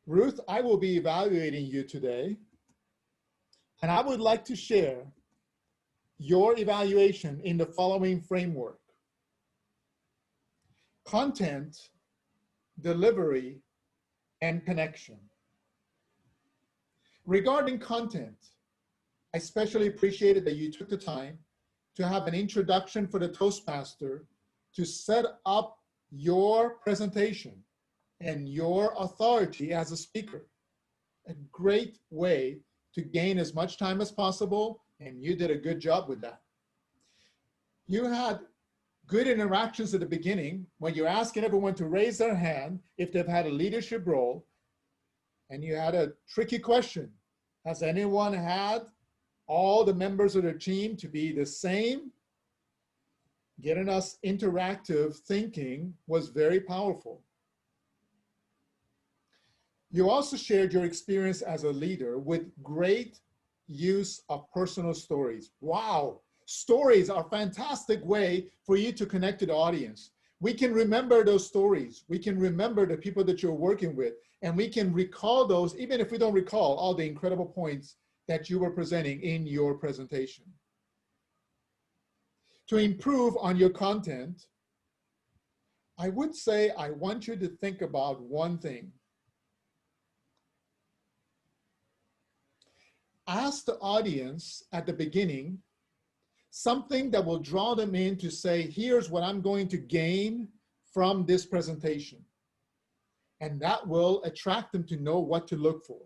Ruth, I will be evaluating you today, and I would like to share your evaluation in the following framework: content, delivery, and connection. Regarding content, I especially appreciated that you took the time to have an introduction for the Toastmaster to set up your presentation and your authority as a speaker. A great way to gain as much time as possible, and you did a good job with that. You had good interactions at the beginning when you're asking everyone to raise their hand if they've had a leadership role, and you had a tricky question. Has anyone had all the members of their team to be the same? Getting us interactive thinking was very powerful. You also shared your experience as a leader with great use of personal stories. Wow, stories are a fantastic way for you to connect to the audience. We can remember those stories. We can remember the people that you're working with, and we can recall those, even if we don't recall all the incredible points that you were presenting in your presentation. To improve on your content, I would say I want you to think about one thing. Ask the audience at the beginning something that will draw them in to say, here's what I'm going to gain from this presentation. And that will attract them to know what to look for.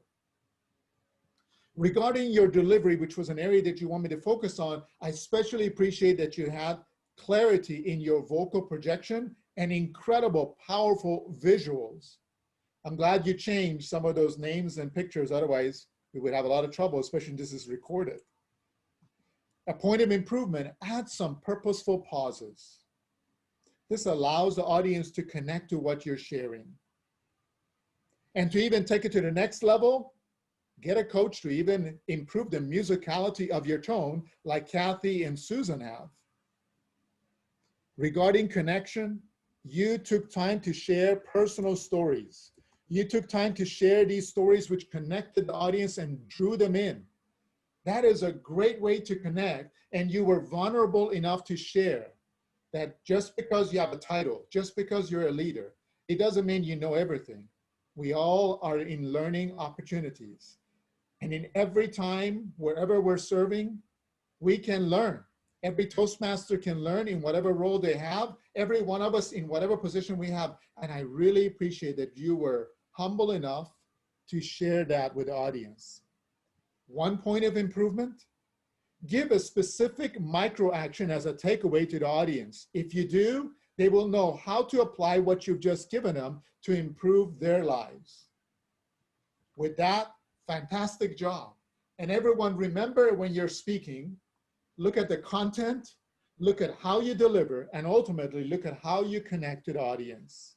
Regarding your delivery, which was an area that you want me to focus on, I especially appreciate that you had clarity in your vocal projection and incredible, powerful visuals. I'm glad you changed some of those names and pictures, otherwise we would have a lot of trouble, especially if this is recorded. A point of improvement, add some purposeful pauses. This allows the audience to connect to what you're sharing. And to even take it to the next level, get a coach to even improve the musicality of your tone, like Kathy and Susan have. Regarding connection, you took time to share personal stories. You took time to share these stories which connected the audience and drew them in. That is a great way to connect, and you were vulnerable enough to share that just because you have a title, just because you're a leader, it doesn't mean you know everything. We all are in learning opportunities. And in every time, wherever we're serving, we can learn. Every Toastmaster can learn in whatever role they have, every one of us in whatever position we have. And I really appreciate that you were humble enough to share that with the audience. One point of improvement, give a specific micro action as a takeaway to the audience. If you do, they will know how to apply what you've just given them to improve their lives. With that, fantastic job. And everyone, remember when you're speaking, look at the content, look at how you deliver, and ultimately look at how you connect to the audience.